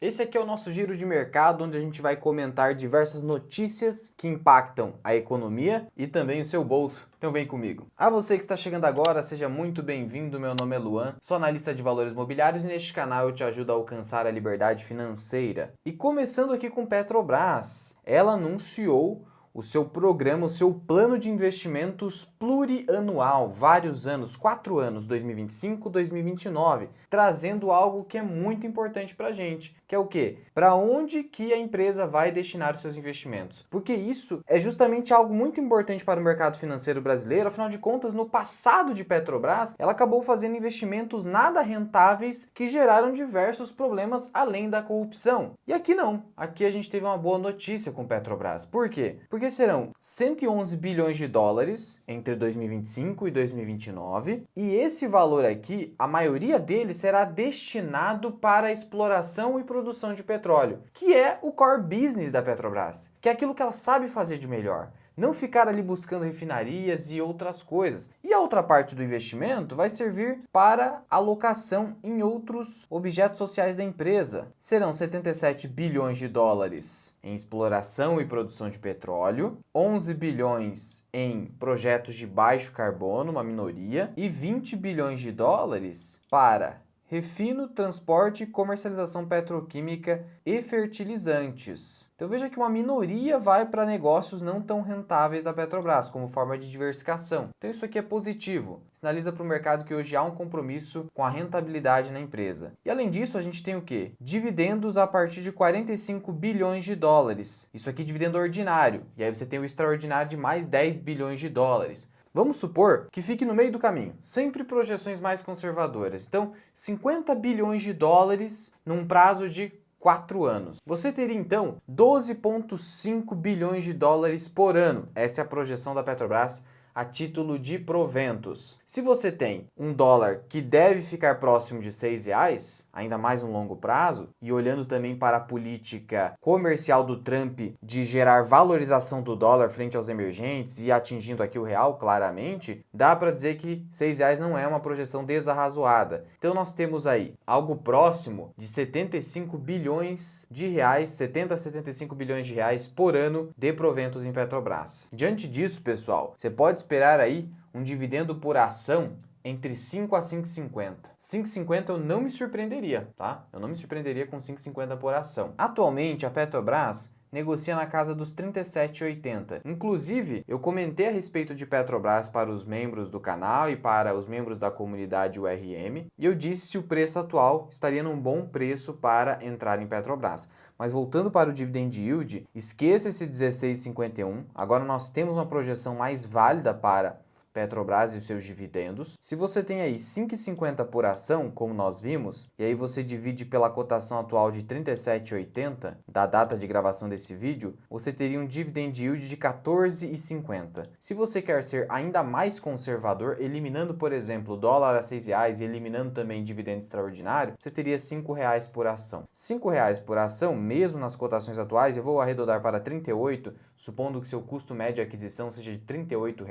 Esse aqui é o nosso giro de mercado, onde a gente vai comentar diversas notícias que impactam a economia e também o seu bolso. Então vem comigo. A você que está chegando agora, seja muito bem-vindo. Meu nome é Luan, sou analista de valores mobiliários e neste canal eu te ajudo a alcançar a liberdade financeira. E começando aqui com Petrobras, ela anunciou o seu programa, o seu plano de investimentos plurianual, vários anos, 4 anos, 2025, 2029, trazendo algo que é muito importante para a gente, que é o quê? Para onde que a empresa vai destinar os seus investimentos? Porque isso é justamente algo muito importante para o mercado financeiro brasileiro, afinal de contas, no passado de Petrobras, ela acabou fazendo investimentos nada rentáveis que geraram diversos problemas além da corrupção. E aqui não, aqui a gente teve uma boa notícia com Petrobras. Por quê? Porque serão 111 bilhões de dólares entre 2025 e 2029, e esse valor aqui, a maioria dele será destinado para a exploração e produção de petróleo, que é o core business da Petrobras, que é aquilo que ela sabe fazer de melhor. Não ficar ali buscando refinarias e outras coisas. E a outra parte do investimento vai servir para alocação em outros objetos sociais da empresa. Serão 77 bilhões de dólares em exploração e produção de petróleo, 11 bilhões em projetos de baixo carbono, uma minoria, e 20 bilhões de dólares para refino, transporte, comercialização petroquímica e fertilizantes. Então veja que uma minoria vai para negócios não tão rentáveis da Petrobras, como forma de diversificação. Então isso aqui é positivo, sinaliza para o mercado que hoje há um compromisso com a rentabilidade na empresa. E além disso, a gente tem o quê? Dividendos a partir de 45 bilhões de dólares. Isso aqui é dividendo ordinário, e aí você tem o extraordinário de mais 10 bilhões de dólares. Vamos supor que fique no meio do caminho, sempre projeções mais conservadoras. Então, 50 bilhões de dólares num prazo de 4 anos. Você teria então 12,5 bilhões de dólares por ano. Essa é a projeção da Petrobras a título de proventos. Se você tem um dólar que deve ficar próximo de R$ 6, ainda mais no longo prazo, e olhando também para a política comercial do Trump de gerar valorização do dólar frente aos emergentes e atingindo aqui o real claramente, dá para dizer que R$ 6 não é uma projeção desarrazoada. Então nós temos aí algo próximo de 75 bilhões de reais, 70 a 75 bilhões de reais por ano de proventos em Petrobras. Diante disso, pessoal, você pode esperar aí um dividendo por ação entre 5 a 5,50. 5,50 eu não me surpreenderia, tá? Eu não me surpreenderia com 5,50 por ação. Atualmente, a Petrobras negocia na casa dos 37,80. Inclusive, eu comentei a respeito de Petrobras para os membros do canal e para os membros da comunidade URM, e eu disse se o preço atual estaria num bom preço para entrar em Petrobras. Mas voltando para o dividend yield, esqueça esse 16,51. Agora nós temos uma projeção mais válida para Petrobras e os seus dividendos. Se você tem aí 5,50 por ação, como nós vimos, e aí você divide pela cotação atual de 37,80 da data de gravação desse vídeo, você teria um dividend yield de 14,50. Se você quer ser ainda mais conservador, eliminando, por exemplo, o dólar a R$ 6 e eliminando também dividendo extraordinário, você teria R$ 5 por ação. R$ 5 por ação, mesmo nas cotações atuais, eu vou arredondar para 38, supondo que seu custo médio de aquisição seja de R$ 38,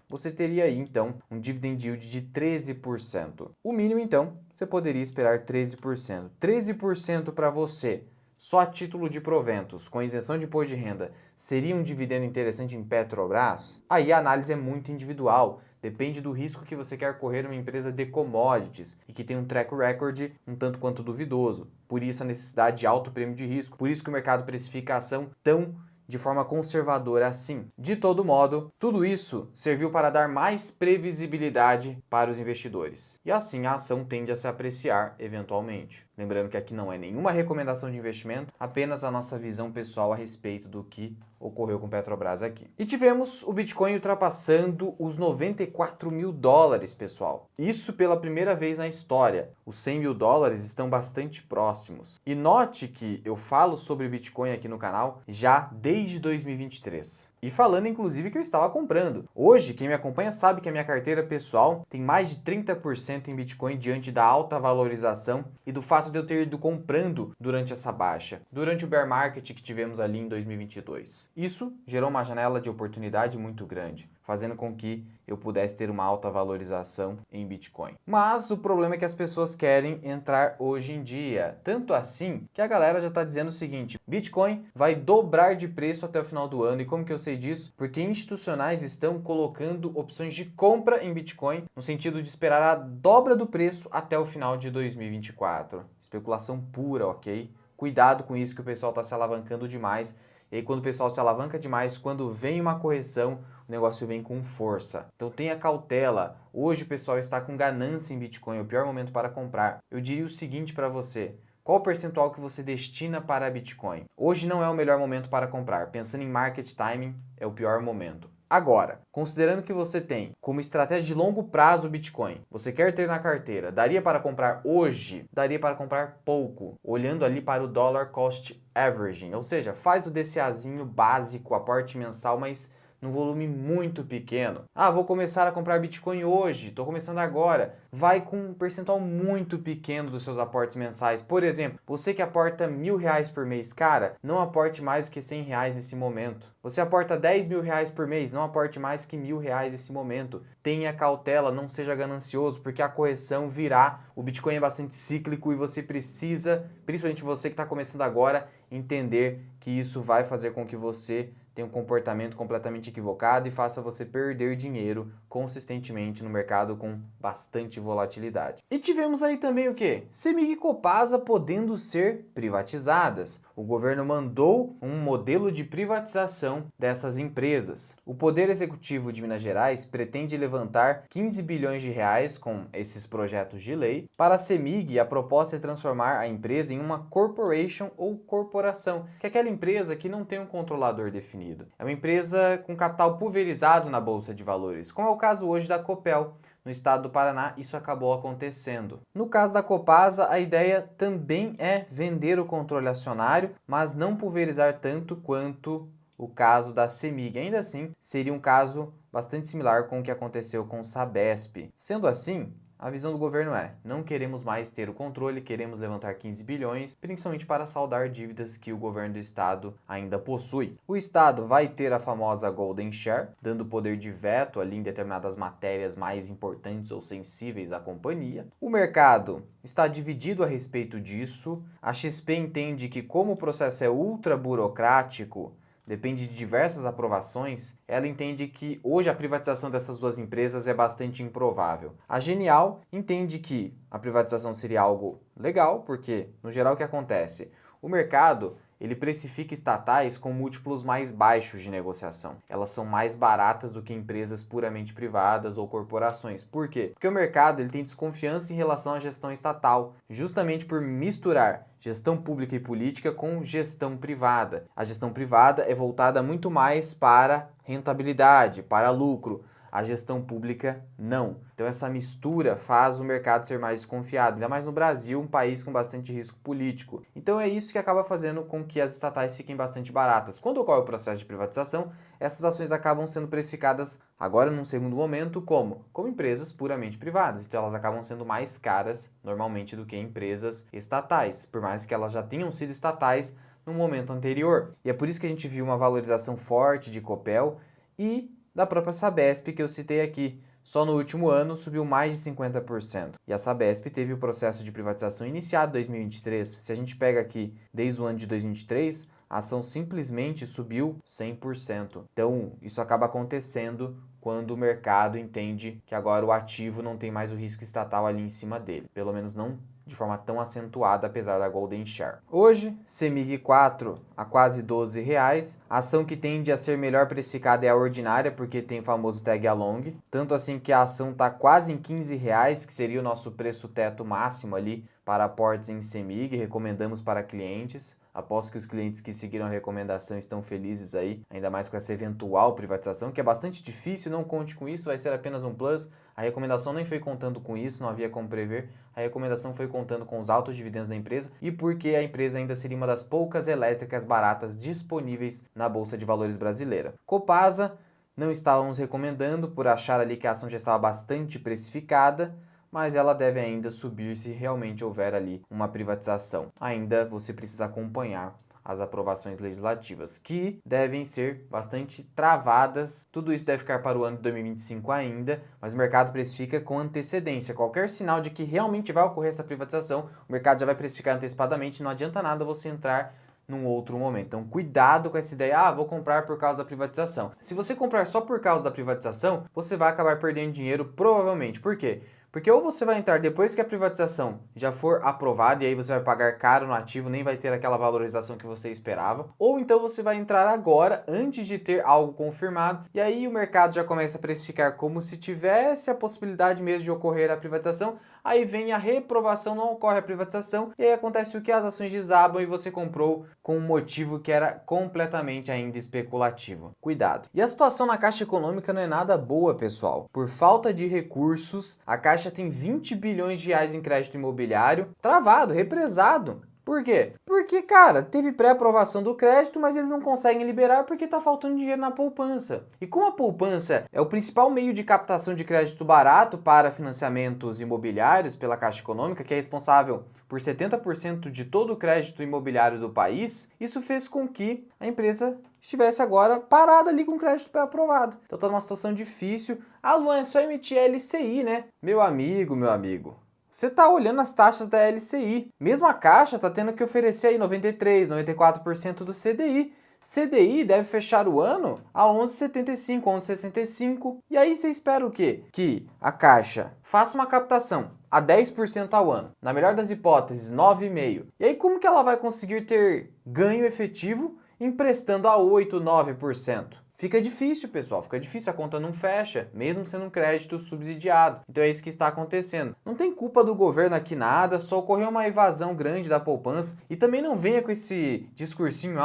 você teria aí, então, um dividend yield de 13%. O mínimo, então, você poderia esperar 13%. 13% para você, só a título de proventos, com isenção de imposto de renda, seria um dividendo interessante em Petrobras? Aí a análise é muito individual. Depende do risco que você quer correr numa empresa de commodities e que tem um track record um tanto quanto duvidoso. Por isso a necessidade de alto prêmio de risco. Por isso que o mercado precifica a ação tão de forma conservadora assim. De todo modo, tudo isso serviu para dar mais previsibilidade para os investidores. E assim a ação tende a se apreciar eventualmente. Lembrando que aqui não é nenhuma recomendação de investimento, apenas a nossa visão pessoal a respeito do que ocorreu com Petrobras aqui. E tivemos o Bitcoin ultrapassando os 94 mil dólares, pessoal. Isso pela primeira vez na história. Os 100 mil dólares estão bastante próximos. E note que eu falo sobre Bitcoin aqui no canal já desde 2023. E falando inclusive que eu estava comprando. Hoje, quem me acompanha sabe que a minha carteira pessoal tem mais de 30% em Bitcoin diante da alta valorização e do fato de eu ter ido comprando durante essa baixa, durante o bear market que tivemos ali em 2022. Isso gerou uma janela de oportunidade muito grande. fazendo com que eu pudesse ter uma alta valorização em Bitcoin. Mas o problema é que as pessoas querem entrar hoje em dia. Tanto assim que a galera já está dizendo o seguinte: Bitcoin vai dobrar de preço até o final do ano. E como que eu sei disso? Porque institucionais estão colocando opções de compra em Bitcoin no sentido de esperar a dobra do preço até o final de 2024. Especulação pura, ok? Cuidado com isso, que o pessoal está se alavancando demais. E aí quando o pessoal se alavanca demais, quando vem uma correção, o negócio vem com força. Então tenha cautela. Hoje o pessoal está com ganância em Bitcoin, é o pior momento para comprar. Eu diria o seguinte para você: qual o percentual que você destina para Bitcoin? Hoje não é o melhor momento para comprar. Pensando em market timing, é o pior momento. Agora, considerando que você tem como estratégia de longo prazo o Bitcoin, você quer ter na carteira, daria para comprar hoje? Daria para comprar pouco, olhando ali para o Dollar Cost Averaging, ou seja, faz o DCAzinho básico, aporte mensal, mas num volume muito pequeno. Ah, vou começar a comprar Bitcoin hoje, estou começando agora. Vai com um percentual muito pequeno dos seus aportes mensais. Por exemplo, você que aporta R$1.000 por mês, cara, não aporte mais do que R$100 nesse momento. Você aporta R$10.000 por mês, não aporte mais que R$1.000 nesse momento. Tenha cautela, não seja ganancioso, porque a correção virá. O Bitcoin é bastante cíclico e você precisa, principalmente você que está começando agora, entender que isso vai fazer com que você tenha um comportamento completamente equivocado e faça você perder dinheiro consistentemente no mercado com bastante volatilidade. E tivemos aí também o quê? CEMIG e Copasa podendo ser privatizadas. O governo mandou um modelo de privatização dessas empresas. O Poder Executivo de Minas Gerais pretende levantar 15 bilhões de reais com esses projetos de lei. Para a CEMIG, a proposta é transformar a empresa em uma corporation ou corporação, que é aquela empresa que não tem um controlador definido. É uma empresa com capital pulverizado na Bolsa de Valores, como é o caso hoje da Copel. No estado do Paraná, isso acabou acontecendo. No caso da Copasa, a ideia também é vender o controle acionário, mas não pulverizar tanto quanto o caso da CEMIG. Ainda assim, seria um caso bastante similar com o que aconteceu com o Sabesp. Sendo assim, a visão do governo é: não queremos mais ter o controle, queremos levantar 15 bilhões, principalmente para saldar dívidas que o governo do estado ainda possui. O estado vai ter a famosa Golden Share, dando poder de veto ali em determinadas matérias mais importantes ou sensíveis à companhia. O mercado está dividido a respeito disso. A XP entende que, como o processo é ultra burocrático, depende de diversas aprovações, ela entende que hoje a privatização dessas duas empresas é bastante improvável. A Genial entende que a privatização seria algo legal, porque, no geral, o que acontece? O mercado, ele precifica estatais com múltiplos mais baixos de negociação. Elas são mais baratas do que empresas puramente privadas ou corporações. Por quê? Porque o mercado ele tem desconfiança em relação à gestão estatal, justamente por misturar gestão pública e política com gestão privada. A gestão privada é voltada muito mais para rentabilidade, para lucro. A gestão pública não. Então essa mistura faz o mercado ser mais desconfiado, ainda mais no Brasil, um país com bastante risco político. Então é isso que acaba fazendo com que as estatais fiquem bastante baratas. Quando ocorre o processo de privatização, essas ações acabam sendo precificadas agora num segundo momento como empresas puramente privadas. Então elas acabam sendo mais caras normalmente do que empresas estatais, por mais que elas já tenham sido estatais no momento anterior. E é por isso que a gente viu uma valorização forte de Copel e da própria Sabesp que eu citei aqui. Só no último ano subiu mais de 50%. E a Sabesp teve o processo de privatização iniciado em 2023. Se a gente pega aqui desde o ano de 2023, a ação simplesmente subiu 100%. Então, isso acaba acontecendo quando o mercado entende que agora o ativo não tem mais o risco estatal ali em cima dele. Pelo menos não de forma tão acentuada, apesar da Golden Share. Hoje, CEMIG 4 a quase R$12. A ação que tende a ser melhor precificada é a ordinária, porque tem o famoso tag along. Tanto assim que a ação está quase em R$15, que seria o nosso preço teto máximo ali para aportes em CEMIG. Recomendamos para clientes. Aposto que os clientes que seguiram a recomendação estão felizes aí, ainda mais com essa eventual privatização, que é bastante difícil, não conte com isso, vai ser apenas um plus. A recomendação nem foi contando com isso, não havia como prever. A recomendação foi contando com os altos dividendos da empresa e porque a empresa ainda seria uma das poucas elétricas baratas disponíveis na Bolsa de Valores brasileira. Copasa, não estávamos recomendando por achar ali que a ação já estava bastante precificada, mas ela deve ainda subir se realmente houver ali uma privatização. Ainda você precisa acompanhar as aprovações legislativas, que devem ser bastante travadas. Tudo isso deve ficar para o ano de 2025 ainda, mas o mercado precifica com antecedência. Qualquer sinal de que realmente vai ocorrer essa privatização, o mercado já vai precificar antecipadamente, não adianta nada você entrar num outro momento. Então, cuidado com essa ideia, vou comprar por causa da privatização. Se você comprar só por causa da privatização, você vai acabar perdendo dinheiro provavelmente. Por quê? Porque ou você vai entrar depois que a privatização já for aprovada e aí você vai pagar caro no ativo, nem vai ter aquela valorização que você esperava, ou então você vai entrar agora antes de ter algo confirmado e aí o mercado já começa a precificar como se tivesse a possibilidade mesmo de ocorrer a privatização, aí vem a reprovação, não ocorre a privatização e aí acontece o que? As ações desabam e você comprou com um motivo que era completamente ainda especulativo. Cuidado. E a situação na Caixa Econômica não é nada boa, pessoal. Por falta de recursos, a Caixa tem 20 bilhões de reais em crédito imobiliário travado, represado. Por quê? Porque, cara, teve pré-aprovação do crédito, mas eles não conseguem liberar porque tá faltando dinheiro na poupança. E como a poupança é o principal meio de captação de crédito barato para financiamentos imobiliários pela Caixa Econômica, que é responsável por 70% de todo o crédito imobiliário do país, isso fez com que a empresa estivesse agora parada ali com o crédito pré-aprovado. Então tá numa situação difícil. Ah, Luan, é só emitir a LCI, né? Meu amigo. Você está olhando as taxas da LCI. Mesmo a Caixa está tendo que oferecer aí 93%, 94% do CDI. CDI deve fechar o ano a 11,75, 11,65. E aí você espera o quê? Que a Caixa faça uma captação a 10% ao ano. Na melhor das hipóteses, 9,5%. E aí como que ela vai conseguir ter ganho efetivo emprestando a 8%, 9%? Fica difícil, pessoal, fica difícil, a conta não fecha, mesmo sendo um crédito subsidiado. Então é isso que está acontecendo. Não tem culpa do governo aqui nada, só ocorreu uma evasão grande da poupança. E também não venha com esse discursinho,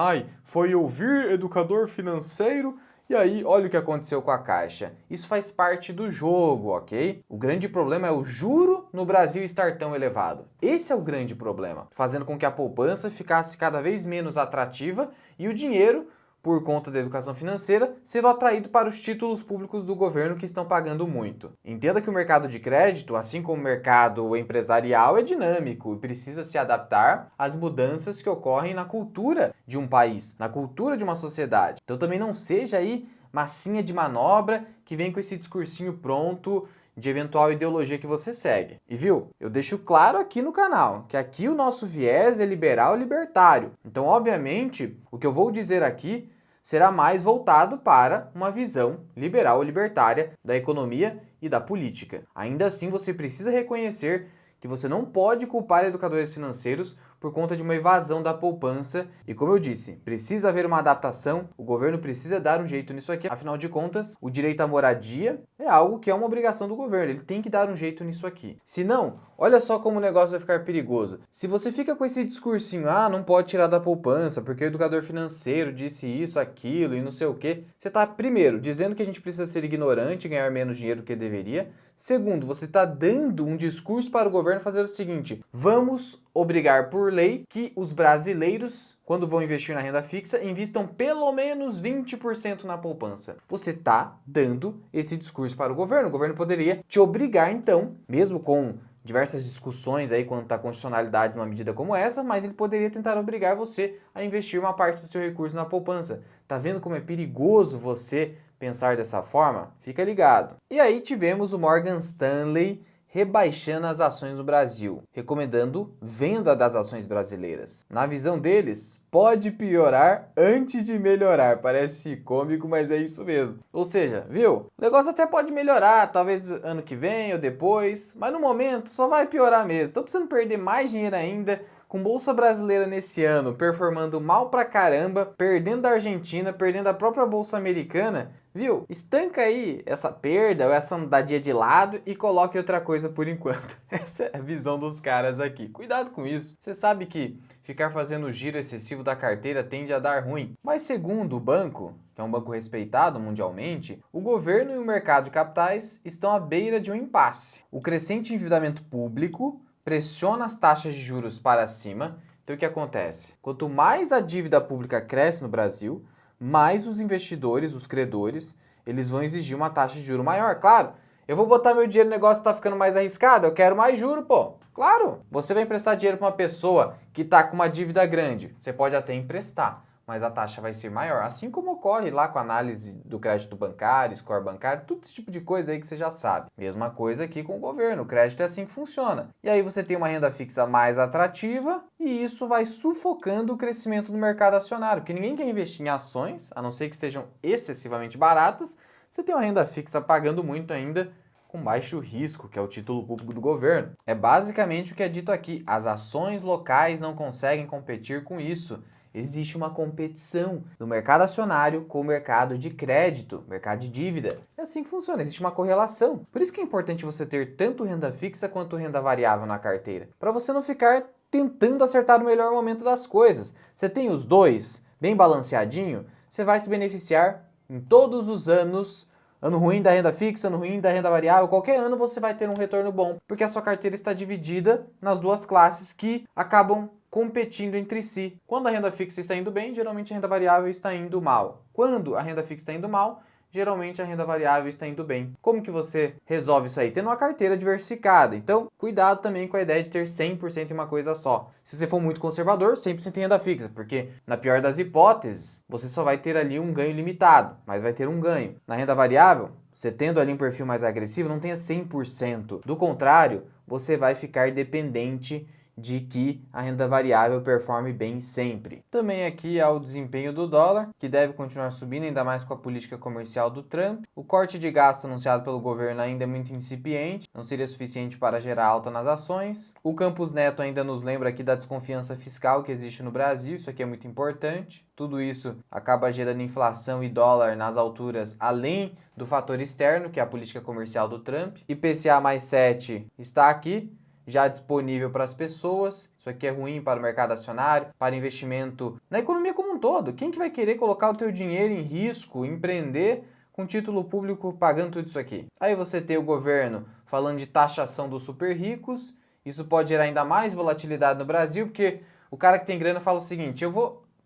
foi ouvir educador financeiro, e aí olha o que aconteceu com a Caixa. Isso faz parte do jogo, ok? O grande problema é o juro no Brasil estar tão elevado. Esse é o grande problema, fazendo com que a poupança ficasse cada vez menos atrativa e o dinheiro, por conta da educação financeira, sendo atraído para os títulos públicos do governo que estão pagando muito. Entenda que o mercado de crédito, assim como o mercado empresarial, é dinâmico e precisa se adaptar às mudanças que ocorrem na cultura de um país, na cultura de uma sociedade. Então também não seja aí massinha de manobra que vem com esse discursinho pronto de eventual ideologia que você segue. E viu? Eu deixo claro aqui no canal que aqui o nosso viés é liberal e libertário. Então, obviamente, o que eu vou dizer aqui será mais voltado para uma visão liberal e libertária da economia e da política. Ainda assim, você precisa reconhecer que você não pode culpar educadores financeiros por conta de uma evasão da poupança. E como eu disse, precisa haver uma adaptação, o governo precisa dar um jeito nisso aqui. Afinal de contas, o direito à moradia é algo que é uma obrigação do governo, ele tem que dar um jeito nisso aqui. Se não, olha só como o negócio vai ficar perigoso. Se você fica com esse discursinho, não pode tirar da poupança, porque o educador financeiro disse isso, aquilo e não sei o quê, você está, primeiro, dizendo que a gente precisa ser ignorante e ganhar menos dinheiro do que deveria. Segundo, você está dando um discurso para o governo fazer o seguinte: vamos obrigar por lei que os brasileiros, quando vão investir na renda fixa, invistam pelo menos 20% na poupança. Você está dando esse discurso para o governo. O governo poderia te obrigar, então, mesmo com diversas discussões aí quanto à constitucionalidade de uma medida como essa, mas ele poderia tentar obrigar você a investir uma parte do seu recurso na poupança. Tá vendo como é perigoso você pensar dessa forma? Fica ligado. E aí tivemos o Morgan Stanley rebaixando as ações no Brasil, recomendando venda das ações brasileiras. Na visão deles, pode piorar antes de melhorar. Parece cômico, mas é isso mesmo. Ou seja, viu? O negócio até pode melhorar, talvez ano que vem ou depois, mas no momento só vai piorar mesmo. Estou precisando perder mais dinheiro ainda, com Bolsa Brasileira nesse ano performando mal pra caramba, perdendo da Argentina, perdendo a própria Bolsa Americana, viu? Estanca aí essa perda ou essa andadia de lado e coloque outra coisa por enquanto. Essa é a visão dos caras aqui. Cuidado com isso. Você sabe que ficar fazendo giro excessivo da carteira tende a dar ruim. Mas segundo o banco, que é um banco respeitado mundialmente, o governo e o mercado de capitais estão à beira de um impasse. O crescente endividamento público pressiona as taxas de juros para cima. Então o que acontece? Quanto mais a dívida pública cresce no Brasil, mais os investidores, os credores, eles vão exigir uma taxa de juros maior. Claro, Eu vou botar meu dinheiro no negócio que tá ficando mais arriscado, eu quero mais juro, pô. Claro, você vai emprestar dinheiro para uma pessoa que tá com uma dívida grande. Você pode até emprestar, mas a taxa vai ser maior. Assim como ocorre lá com a análise do crédito bancário, score bancário, tudo esse tipo de coisa aí que você já sabe. Mesma coisa aqui com o governo, o crédito é assim que funciona. E aí você tem uma renda fixa mais atrativa e isso vai sufocando o crescimento do mercado acionário, porque ninguém quer investir em ações, a não ser que estejam excessivamente baratas. Você tem uma renda fixa pagando muito ainda, com baixo risco, que é o título público do governo. É basicamente o que é dito aqui. As ações locais não conseguem competir com isso. Existe uma competição do mercado acionário com o mercado de crédito, mercado de dívida. É assim que funciona, existe uma correlação. Por isso que é importante você ter tanto renda fixa quanto renda variável na carteira, para você não ficar tentando acertar o melhor momento das coisas. Você tem os dois bem balanceadinho, você vai se beneficiar em todos os anos. Ano ruim da renda fixa, ano ruim da renda variável, qualquer ano você vai ter um retorno bom, porque a sua carteira está dividida nas duas classes que acabam competindo entre si. Quando a renda fixa está indo bem, geralmente a renda variável está indo mal. Quando a renda fixa está indo mal, geralmente a renda variável está indo bem. Como que você resolve isso aí? Tendo uma carteira diversificada. Então, cuidado também com a ideia de ter 100% em uma coisa só. Se você for muito conservador, 100% em renda fixa, porque na pior das hipóteses, você só vai ter ali um ganho limitado, mas vai ter um ganho. Na renda variável, você tendo ali um perfil mais agressivo, não tenha 100%. Do contrário, você vai ficar dependente de que a renda variável performe bem sempre. Também aqui há o desempenho do dólar, que deve continuar subindo, ainda mais com a política comercial do Trump. O corte de gasto anunciado pelo governo ainda é muito incipiente, não seria suficiente para gerar alta nas ações. O Campos Neto ainda nos lembra aqui da desconfiança fiscal que existe no Brasil, isso aqui é muito importante. Tudo isso acaba gerando inflação e dólar nas alturas, além do fator externo, que é a política comercial do Trump. IPCA mais 7 está aqui, já disponível para as pessoas. Isso aqui é ruim para o mercado acionário, para investimento na economia como um todo. Quem que vai querer colocar o teu dinheiro em risco, empreender com título público pagando tudo isso aqui? Aí você tem o governo falando de taxação dos super ricos. Isso pode gerar ainda mais volatilidade no Brasil, porque o cara que tem grana fala o seguinte: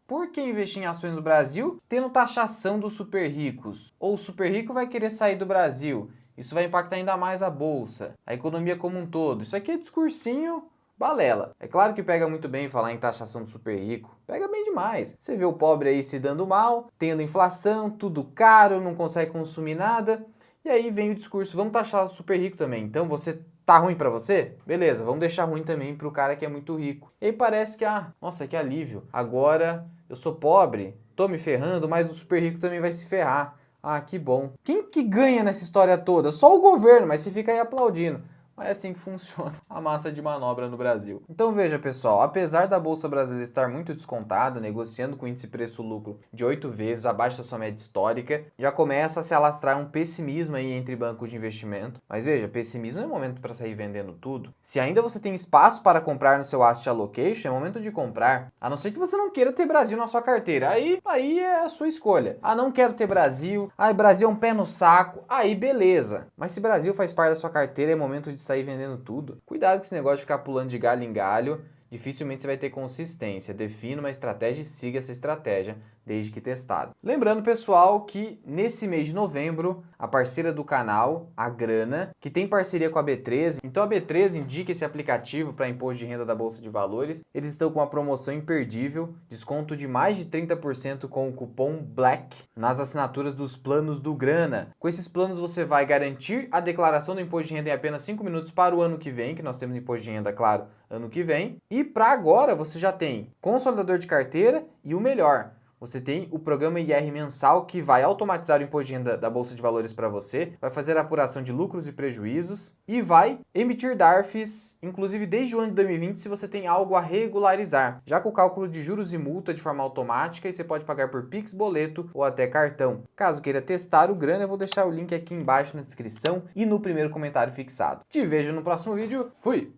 por que investir em ações no Brasil tendo taxação dos super ricos? Ou o super rico vai querer sair do Brasil? Isso vai impactar ainda mais a bolsa, a economia como um todo. Isso aqui é discursinho balela. É claro que pega muito bem falar em taxação do super rico. Pega bem demais. Você vê o pobre aí se dando mal, tendo inflação, tudo caro, não consegue consumir nada. E aí vem o discurso, vamos taxar o super rico também. Então você tá ruim pra você? Beleza, vamos deixar ruim também pro cara que é muito rico. E aí parece que, nossa, que alívio. Agora eu sou pobre, tô me ferrando, mas o super rico também vai se ferrar. Ah, que bom. Quem que ganha nessa história toda? Só o governo, mas você fica aí aplaudindo. Mas é assim que funciona a massa de manobra no Brasil. Então veja, pessoal, apesar da Bolsa Brasileira estar muito descontada, negociando com índice preço-lucro de 8 vezes abaixo da sua média histórica, já começa a se alastrar um pessimismo aí entre bancos de investimento. Mas veja, pessimismo não é momento para sair vendendo tudo. Se ainda você tem espaço para comprar no seu asset allocation, é momento de comprar. A não ser que você não queira ter Brasil na sua carteira. Aí é a sua escolha. Não quero ter Brasil. Brasil é um pé no saco. Aí beleza. Mas se Brasil faz parte da sua carteira, é momento de sair vendendo tudo. Cuidado com esse negócio de ficar pulando de galho em galho. Dificilmente você vai ter consistência. Defina uma estratégia e siga essa estratégia desde que testado. Lembrando, pessoal, que nesse mês de novembro, a parceira do canal, a Grana, que tem parceria com a B13, então a B13 indica esse aplicativo para imposto de renda da Bolsa de Valores. Eles estão com uma promoção imperdível, desconto de mais de 30% com o cupom BLACK nas assinaturas dos planos do Grana. Com esses planos você vai garantir a declaração do imposto de renda em apenas 5 minutos para o ano que vem, que nós temos imposto de renda, claro, ano que vem. E para agora você já tem consolidador de carteira e o melhor, você tem o programa IR mensal que vai automatizar o imposto de renda da Bolsa de Valores para você, vai fazer a apuração de lucros e prejuízos e vai emitir DARFs, inclusive desde o ano de 2020, se você tem algo a regularizar. Já com o cálculo de juros e multa de forma automática e você pode pagar por Pix, boleto ou até cartão. Caso queira testar o Grana, eu vou deixar o link aqui embaixo na descrição e no primeiro comentário fixado. Te vejo no próximo vídeo. Fui!